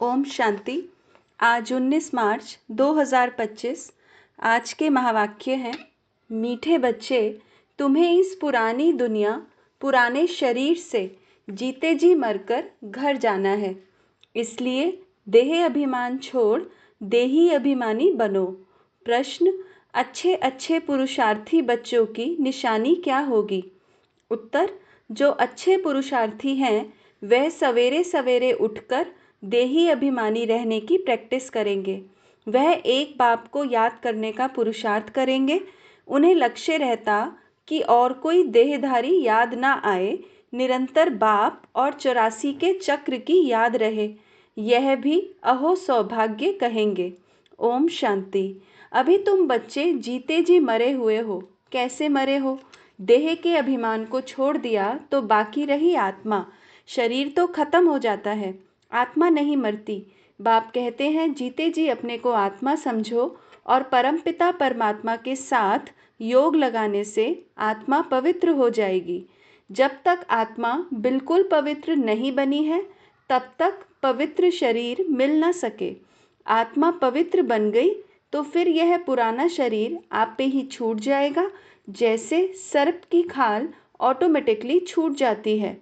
ओम शांति। आज 19 मार्च 2025। आज के महावाक्य हैं, मीठे बच्चे, तुम्हें इस पुरानी दुनिया, पुराने शरीर से जीते जी मरकर घर जाना है। इसलिए देह अभिमान छोड़ देही अभिमानी बनो। प्रश्न, अच्छे अच्छे पुरुषार्थी बच्चों की निशानी क्या होगी? उत्तर, जो अच्छे पुरुषार्थी हैं वह सवेरे सवेरे उठकर देही अभिमानी रहने की प्रैक्टिस करेंगे। वह एक बाप को याद करने का पुरुषार्थ करेंगे। उन्हें लक्ष्य रहता कि और कोई देहधारी याद ना आए, निरंतर बाप और 84 के चक्र की याद रहे। यह भी अहो सौभाग्य कहेंगे। ओम शांति। अभी तुम बच्चे जीते जी मरे हुए हो। कैसे मरे हो? देह के अभिमान को छोड़ दिया तो बाकी रही आत्मा। शरीर तो खत्म हो जाता है, आत्मा नहीं मरती। बाप कहते हैं, जीते जी अपने को आत्मा समझो और परमपिता परमात्मा के साथ योग लगाने से आत्मा पवित्र हो जाएगी। जब तक आत्मा बिल्कुल पवित्र नहीं बनी है तब तक पवित्र शरीर मिल न सके। आत्मा पवित्र बन गई तो फिर यह पुराना शरीर आप पे ही छूट जाएगा, जैसे सर्प की खाल ऑटोमेटिकली छूट जाती है।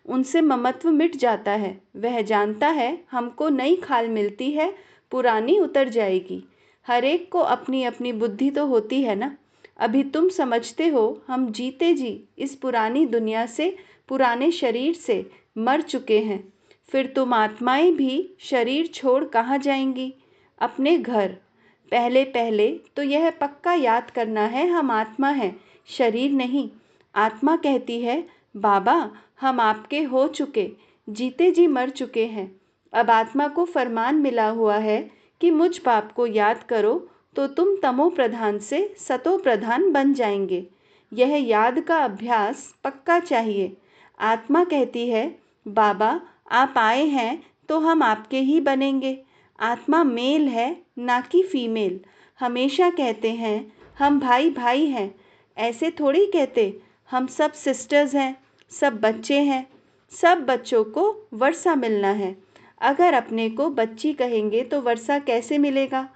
उनसे ममत्व मिट जाता है। वह जानता है हमको नई खाल मिलती है, पुरानी उतर जाएगी। हर एक को अपनी अपनी बुद्धि तो होती है ना। अभी तुम समझते हो हम जीते जी इस पुरानी दुनिया से, पुराने शरीर से मर चुके हैं। फिर तुम आत्माएं भी शरीर छोड़ कहाँ जाएंगी? अपने घर। पहले पहले तो यह पक्का याद करना है, हम आत्मा हैं, शरीर नहीं। आत्मा कहती है, बाबा हम आपके हो चुके, जीते जी मर चुके हैं। अब आत्मा को फरमान मिला हुआ है कि मुझ बाप को याद करो तो तुम तमो प्रधान से सतो प्रधान बन जाएंगे। यह याद का अभ्यास पक्का चाहिए। आत्मा कहती है, बाबा आप आए हैं तो हम आपके ही बनेंगे। आत्मा मेल है ना कि फीमेल। हमेशा कहते हैं हम भाई भाई हैं। ऐसे थोड़ी कहते, हम सब सिस्टर्स हैं, सब बच्चे हैं। सब बच्चों को वर्षा मिलना है। अगर अपने को बच्ची कहेंगे तो वर्षा कैसे मिलेगा?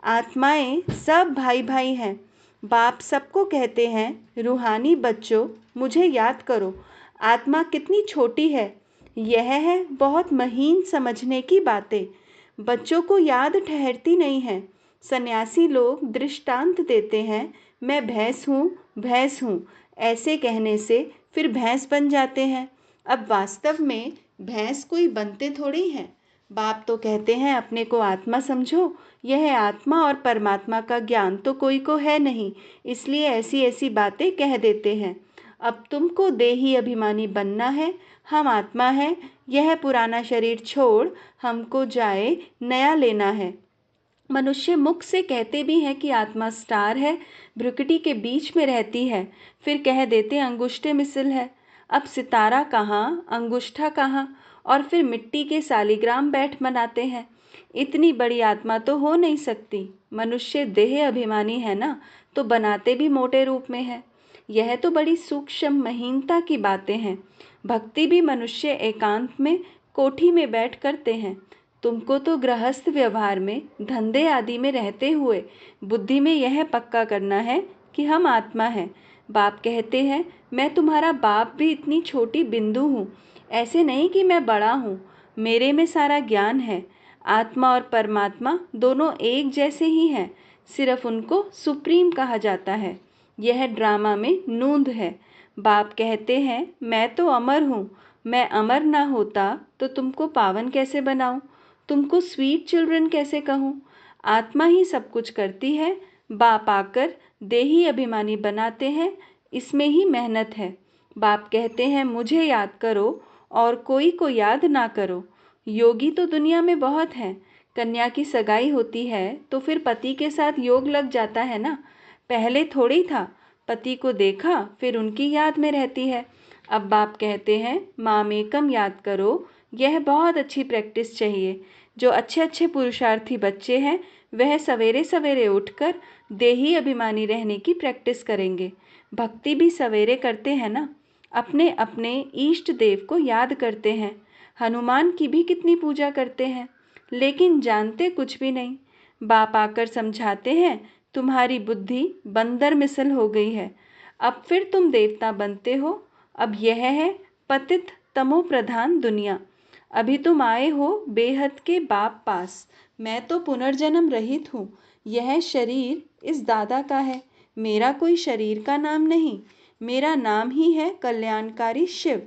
आत्माएं सब भाई भाई हैं। बाप सबको कहते हैं, रूहानी बच्चों मुझे याद करो। आत्मा कितनी छोटी है, यह है बहुत महीन समझने की बातें। बच्चों को याद ठहरती नहीं है। सन्यासी लोग दृष्टांत देते हैं, मैं भैंस हूँ, भैंस हूँ। ऐसे कहने से फिर भैंस बन जाते हैं। अब वास्तव में भैंस कोई बनते थोड़ी हैं। बाप तो कहते हैं अपने को आत्मा समझो। यह आत्मा और परमात्मा का ज्ञान तो कोई को है नहीं, इसलिए ऐसी ऐसी बातें कह देते हैं। अब तुमको देही अभिमानी बनना है। हम आत्मा है, यह पुराना शरीर छोड़ हमको जाए नया लेना है। मनुष्य मुख से कहते भी हैं कि आत्मा स्टार है, भ्रुकुटी के बीच में रहती है, फिर कह देते अंगूठे मिसल है। अब सितारा कहाँ, अंगूठा कहाँ, और फिर मिट्टी के सालिग्राम बैठ बनाते हैं। इतनी बड़ी आत्मा तो हो नहीं सकती। मनुष्य देह अभिमानी है ना, तो बनाते भी मोटे रूप में है। यह तो बड़ी सूक्ष्म महीनता की बातें हैं। भक्ति भी मनुष्य एकांत में कोठी में बैठ करते हैं। तुमको तो गृहस्थ व्यवहार में, धंधे आदि में रहते हुए बुद्धि में यह पक्का करना है कि हम आत्मा हैं। बाप कहते हैं, मैं तुम्हारा बाप भी इतनी छोटी बिंदु हूँ। ऐसे नहीं कि मैं बड़ा हूँ, मेरे में सारा ज्ञान है। आत्मा और परमात्मा दोनों एक जैसे ही हैं, सिर्फ उनको सुप्रीम कहा जाता है। यह ड्रामा में नूंद है। बाप कहते हैं, मैं तो अमर हूँ। मैं अमर ना होता तो तुमको पावन कैसे बनाऊं? तुमको स्वीट चिल्ड्रन कैसे कहूँ? आत्मा ही सब कुछ करती है। बाप आकर देही अभिमानी बनाते हैं, इसमें ही मेहनत है। बाप कहते हैं, मुझे याद करो और कोई को याद ना करो। योगी तो दुनिया में बहुत हैं। कन्या की सगाई होती है तो फिर पति के साथ योग लग जाता है ना। पहले थोड़ी था, पति को देखा फिर उनकी याद में रहती है। अब बाप कहते हैं, मामेकम याद करो। यह बहुत अच्छी प्रैक्टिस चाहिए। जो अच्छे अच्छे पुरुषार्थी बच्चे हैं वह सवेरे सवेरे उठकर देही अभिमानी रहने की प्रैक्टिस करेंगे। भक्ति भी सवेरे करते हैं ना, अपने अपने ईष्ट देव को याद करते हैं। हनुमान की भी कितनी पूजा करते हैं। लेकिन जानते कुछ भी नहीं। बाप आकर समझाते हैं, तुम्हारी बुद्धि बंदर मिसल हो गई है, अब फिर तुम देवता बनते हो। अब यह है पतित तमो प्रधान दुनिया। अभी तुम आए हो बेहद के बाप पास। मैं तो पुनर्जन्म रहित हूँ। यह शरीर इस दादा का है, मेरा कोई शरीर का नाम नहीं। मेरा नाम ही है कल्याणकारी शिव।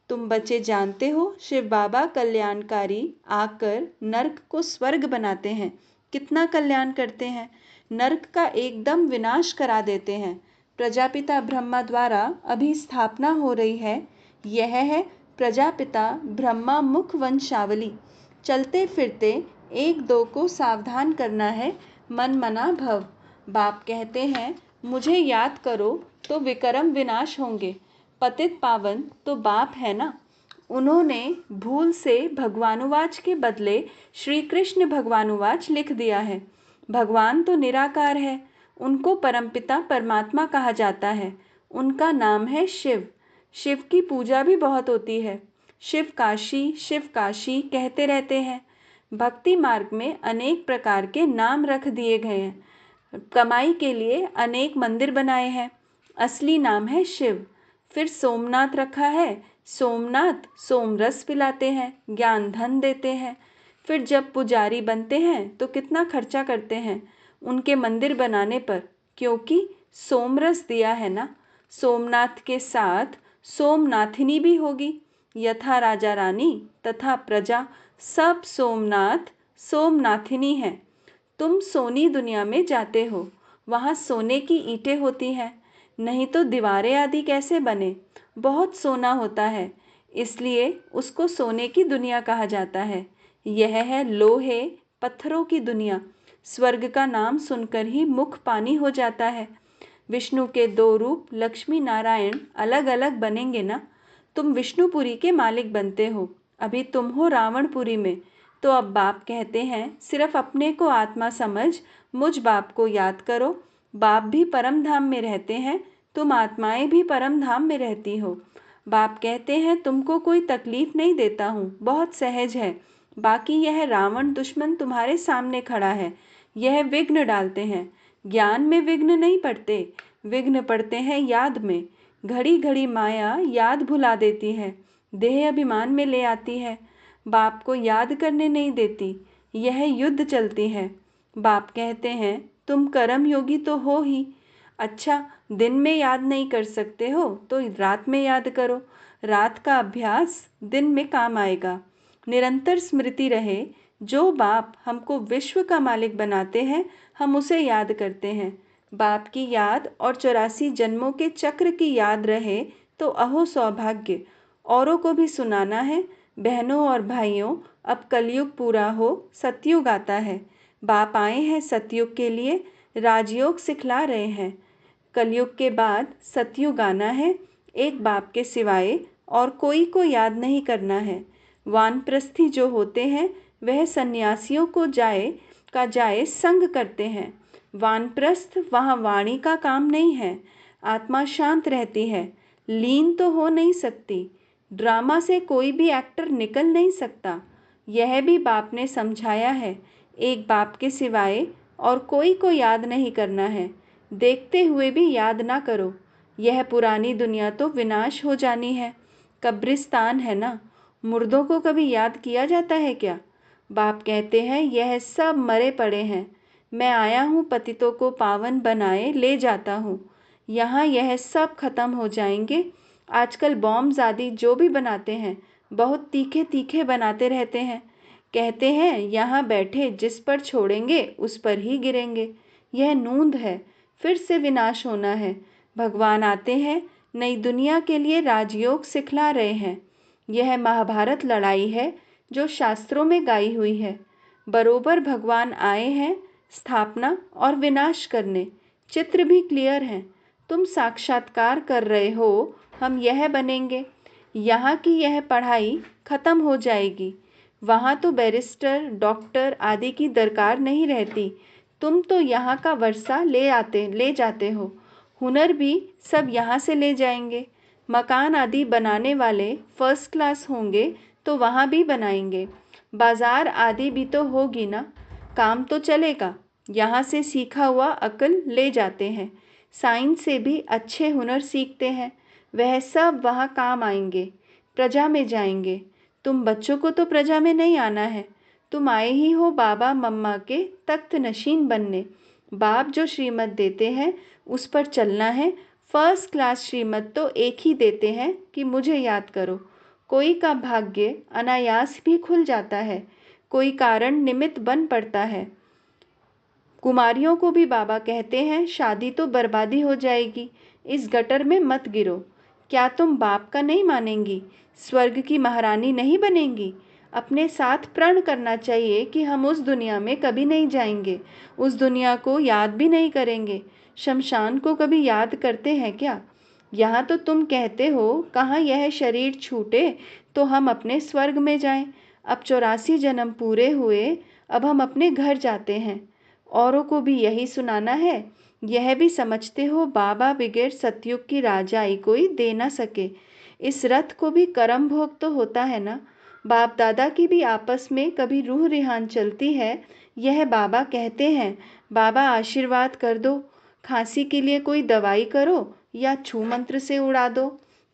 तुम बच्चे जानते हो, शिव बाबा कल्याणकारी आकर नर्क को स्वर्ग बनाते हैं। कितना कल्याण करते हैं, नर्क का एकदम विनाश करा देते हैं। प्रजापिता ब्रह्मा द्वारा अभी स्थापना हो रही है। यह है प्रजापिता ब्रह्मा मुख वंशावली। चलते फिरते एक दो को सावधान करना है, मन मना भव। बाप कहते हैं, मुझे याद करो तो विक्रम विनाश होंगे। पतित पावन तो बाप है ना। उन्होंने भूल से भगवानुवाच के बदले श्री कृष्ण भगवानुवाच लिख दिया है। भगवान तो निराकार है, उनको परमपिता परमात्मा कहा जाता है। उनका नाम है शिव। शिव की पूजा भी बहुत होती है। शिव काशी कहते रहते हैं। भक्ति मार्ग में अनेक प्रकार के नाम रख दिए गए हैं। कमाई के लिए अनेक मंदिर बनाए हैं। असली नाम है शिव। फिर सोमनाथ रखा है। सोमनाथ सोमरस पिलाते हैं, ज्ञान धन देते हैं। फिर जब पुजारी बनते हैं तो कितना खर्चा करते हैं उनके मंदिर बनाने पर, क्योंकि सोमरस दिया है ना। सोमनाथ के साथ सोमनाथिनी भी होगी। यथा राजा रानी तथा प्रजा सब सोमनाथ सोमनाथिनी है। तुम सोनी दुनिया में जाते हो, वहाँ सोने की ईंटें होती हैं, नहीं तो दीवारें आदि कैसे बने। बहुत सोना होता है, इसलिए उसको सोने की दुनिया कहा जाता है। यह है लोहे पत्थरों की दुनिया। स्वर्ग का नाम सुनकर ही मुख पानी हो जाता है। विष्णु के दो रूप लक्ष्मी नारायण अलग अलग बनेंगे ना। तुम विष्णुपुरी के मालिक बनते हो, अभी तुम हो रावणपुरी में। तो अब बाप कहते हैं, सिर्फ अपने को आत्मा समझ मुझ बाप को याद करो। बाप भी परम धाम में रहते हैं, तुम आत्माएं भी परम धाम में रहती हो। बाप कहते हैं, तुमको कोई तकलीफ नहीं देता हूँ, बहुत सहज है। बाकी यह रावण दुश्मन तुम्हारे सामने खड़ा है, यह विघ्न डालते हैं। ज्ञान में विघ्न नहीं पड़ते, विघ्न पड़ते हैं याद में। घड़ी घड़ी माया याद भुला देती है, देह अभिमान में ले आती है, बाप को याद करने नहीं देती। यह युद्ध चलती है। बाप कहते हैं, तुम कर्म योगी तो हो ही। अच्छा, दिन में याद नहीं कर सकते हो तो रात में याद करो। रात का अभ्यास दिन में काम आएगा। निरंतर स्मृति रहे। जो बाप हमको विश्व का मालिक बनाते हैं, हम उसे याद करते हैं। बाप की याद और 84 जन्मों के चक्र की याद रहे तो अहो सौभाग्य। औरों को भी सुनाना है। बहनों और भाइयों, अब कलयुग पूरा हो, सतयुग आता है। बाप आए हैं सतयुग के लिए, राजयोग सिखला रहे हैं। कलयुग के बाद सतयुग आना है। एक बाप के सिवाय और कोई को याद नहीं करना है। वानप्रस्थी जो होते हैं वह सन्यासियों को जाए संग करते हैं। वानप्रस्थ वहाँ वाणी का काम नहीं है। आत्मा शांत रहती है, लीन तो हो नहीं सकती। ड्रामा से कोई भी एक्टर निकल नहीं सकता। यह भी बाप ने समझाया है। एक बाप के सिवाय और कोई को याद नहीं करना है। देखते हुए भी याद ना करो। यह पुरानी दुनिया तो विनाश हो जानी है, कब्रिस्तान है ना। मुर्दों को कभी याद किया जाता है क्या? बाप कहते हैं, यह सब मरे पड़े हैं। मैं आया हूँ पतितों को पावन बनाए ले जाता हूँ। यहाँ यह सब खत्म हो जाएंगे। आजकल बॉम्ब्स आदि जो भी बनाते हैं, बहुत तीखे तीखे बनाते रहते हैं। कहते हैं, यहाँ बैठे जिस पर छोड़ेंगे उस पर ही गिरेंगे। यह नूंद है, फिर से विनाश होना है। भगवान आते हैं, नई दुनिया के लिए राजयोग सिखला रहे हैं। यह महाभारत लड़ाई है जो शास्त्रों में गाई हुई है। बरोबर भगवान आए हैं स्थापना और विनाश करने। चित्र भी क्लियर है। तुम साक्षात्कार कर रहे हो, हम यह बनेंगे। यहाँ की यह पढ़ाई खत्म हो जाएगी। वहाँ तो बैरिस्टर डॉक्टर आदि की दरकार नहीं रहती। तुम तो यहाँ का वर्षा ले जाते हो। हुनर भी सब यहाँ से ले जाएंगे। मकान आदि बनाने वाले फर्स्ट क्लास होंगे तो वहाँ भी बनाएंगे। बाजार आदि भी तो होगी ना, काम तो चलेगा। यहाँ से सीखा हुआ अक्ल ले जाते हैं, साइंस से भी अच्छे हुनर सीखते हैं, वह सब वहाँ काम आएंगे, प्रजा में जाएंगे। तुम बच्चों को तो प्रजा में नहीं आना है, तुम आए ही हो बाबा मम्मा के तख्त नशीन बनने। बाप जो श्रीमत देते हैं उस पर चलना है। फर्स्ट क्लास श्रीमत तो एक ही देते हैं कि मुझे याद करो। कोई का भाग्य अनायास भी खुल जाता है, कोई कारण निमित्त बन पड़ता है। कुमारियों को भी बाबा कहते हैं शादी तो बर्बादी हो जाएगी, इस गटर में मत गिरो। क्या तुम बाप का नहीं मानेंगी, स्वर्ग की महारानी नहीं बनेंगी? अपने साथ प्रण करना चाहिए कि हम उस दुनिया में कभी नहीं जाएंगे, उस दुनिया को याद भी नहीं करेंगे। शमशान को कभी याद करते हैं क्या? यहाँ तो तुम कहते हो कहाँ यह शरीर छूटे तो हम अपने स्वर्ग में जाएं। अब 84 जन्म पूरे हुए, अब हम अपने घर जाते हैं। औरों को भी यही सुनाना है। यह भी समझते हो बाबा बगैर सतयुग की राजाई कोई दे ना सके। इस रथ को भी कर्म भोग तो होता है ना। बाप दादा की भी आपस में कभी रूह रिहान चलती है। यह बाबा कहते हैं, बाबा आशीर्वाद कर दो, खांसी के लिए कोई दवाई करो या छू मंत्र से उड़ा दो।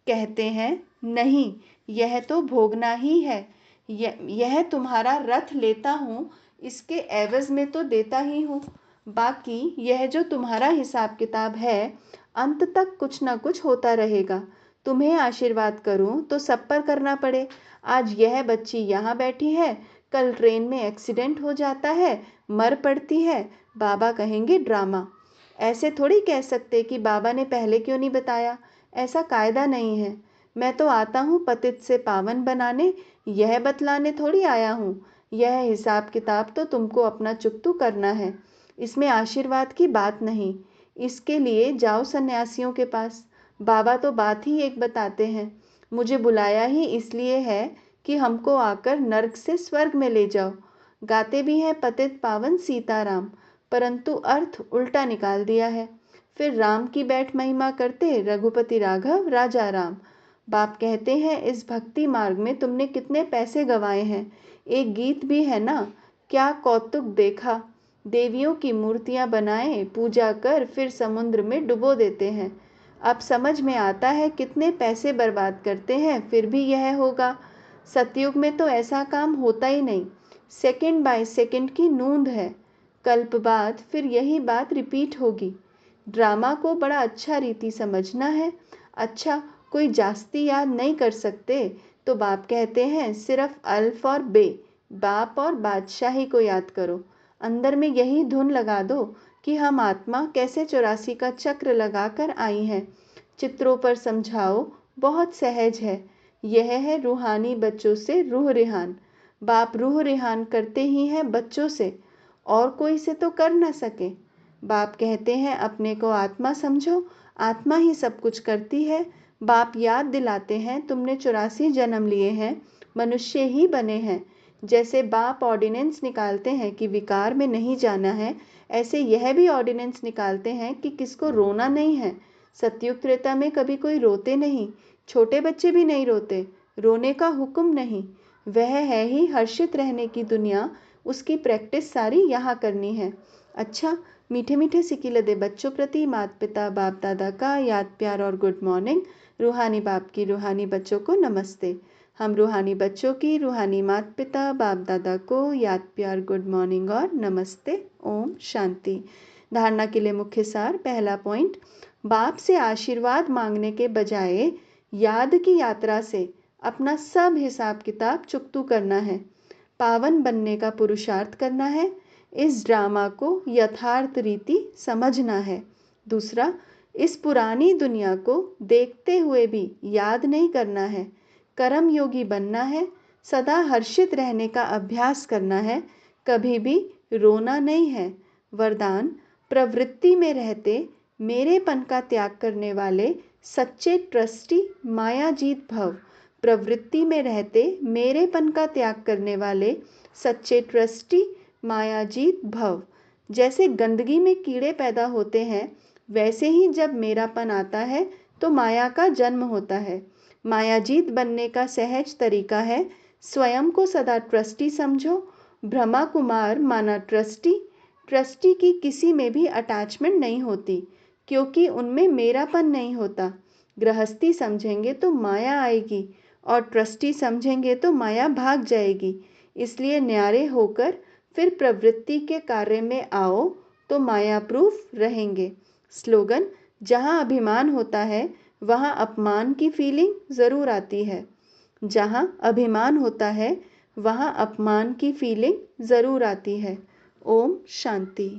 कहते हैं नहीं, यह तो भोगना ही है। यह तुम्हारा रथ लेता हूँ, इसके एवज में तो देता ही हूँ। बाकी यह जो तुम्हारा हिसाब किताब है, अंत तक कुछ ना कुछ होता रहेगा। तुम्हें आशीर्वाद करूं तो सब पर करना पड़े। आज यह बच्ची यहाँ बैठी है, कल ट्रेन में एक्सीडेंट हो जाता है, मर पड़ती है, बाबा कहेंगे ड्रामा। ऐसे थोड़ी कह सकते कि बाबा ने पहले क्यों नहीं बताया, ऐसा कायदा नहीं है। मैं तो आता हूँ पतित से पावन बनाने, यह बतलाने थोड़ी आया हूँ। यह हिसाब किताब तो तुमको अपना चुकतू करना है, इसमें आशीर्वाद की बात नहीं। इसके लिए जाओ सन्यासियों के पास, बाबा तो बात ही एक बताते हैं। मुझे बुलाया ही इसलिए है कि हमको आकर नर्क से स्वर्ग में ले जाओ। गाते भी हैं पतित पावन सीताराम, परंतु अर्थ उल्टा निकाल दिया है। फिर राम की बैठ महिमा करते रघुपति राघव राजा राम। बाप कहते हैं इस भक्ति मार्ग में तुमने कितने पैसे गंवाए हैं। एक गीत भी है ना, क्या कौतुक देखा, देवियों की मूर्तियां बनाए पूजा कर फिर समुद्र में डुबो देते हैं। अब समझ में आता है कितने पैसे बर्बाद करते हैं, फिर भी यह होगा। सतयुग में तो ऐसा काम होता ही नहीं, सेकंड बाय सेकंड की नूंद है। कल्प बाद फिर यही बात रिपीट होगी। ड्रामा को बड़ा अच्छा रीति समझना है। अच्छा, कोई जास्ती याद नहीं कर सकते तो बाप कहते हैं सिर्फ अल्फ और बे, बाप और बादशाही को याद करो। अंदर में यही धुन लगा दो कि हम आत्मा कैसे 84 का चक्र लगाकर आई हैं। चित्रों पर समझाओ, बहुत सहज है। यह है रूहानी बच्चों से रूह रिहान। बाप रूह रिहान करते ही हैं बच्चों से, और कोई से तो कर ना सके। बाप कहते हैं अपने को आत्मा समझो, आत्मा ही सब कुछ करती है। बाप याद दिलाते हैं तुमने 84 जन्म लिए हैं, मनुष्य ही बने हैं। जैसे बाप ऑर्डिनेंस निकालते हैं कि विकार में नहीं जाना है, ऐसे यह भी ऑर्डिनेंस निकालते हैं कि किसको रोना नहीं है। सतयुग त्रेता में कभी कोई रोते नहीं, छोटे बच्चे भी नहीं रोते, रोने का हुक्म नहीं। वह है ही हर्षित रहने की दुनिया, उसकी प्रैक्टिस सारी यहाँ करनी है। अच्छा, मीठे मीठे सिकिलदे बच्चों प्रति माता पिता बाप दादा का याद प्यार और गुड मॉर्निंग। रूहानी बाप की रूहानी बच्चों को नमस्ते। हम रूहानी बच्चों की रूहानी माता पिता बाप दादा को याद प्यार गुड मॉर्निंग और नमस्ते। ओम शांति। धारणा के लिए मुख्य सार। पहला पॉइंट, बाप से आशीर्वाद मांगने के बजाय याद की यात्रा से अपना सब हिसाब किताब चुकतू करना है, पावन बनने का पुरुषार्थ करना है, इस ड्रामा को यथार्थ रीति समझना है। दूसरा, इस पुरानी दुनिया को देखते हुए भी याद नहीं करना है, कर्म योगी बनना है, सदा हर्षित रहने का अभ्यास करना है, कभी भी रोना नहीं है। वरदान, प्रवृत्ति में रहते मेरेपन का त्याग करने वाले सच्चे ट्रस्टी मायाजीत भव। प्रवृत्ति में रहते मेरेपन का त्याग करने वाले सच्चे ट्रस्टी मायाजीत भव। जैसे गंदगी में कीड़े पैदा होते हैं, वैसे ही जब मेरापन आता है तो माया का जन्म होता है। मायाजीत बनने का सहज तरीका है स्वयं को सदा ट्रस्टी समझो। ब्रह्मा कुमार माना ट्रस्टी। ट्रस्टी की किसी में भी अटैचमेंट नहीं होती, क्योंकि उनमें मेरापन नहीं होता। गृहस्थी समझेंगे तो माया आएगी और ट्रस्टी समझेंगे तो माया भाग जाएगी। इसलिए न्यारे होकर फिर प्रवृत्ति के कार्य में आओ तो माया प्रूफ रहेंगे। स्लोगन: जहाँ अभिमान होता है वहाँ अपमान की फीलिंग ज़रूर आती है। जहाँ अभिमान होता है वहाँ अपमान की फीलिंग ज़रूर आती है। ओम शांति।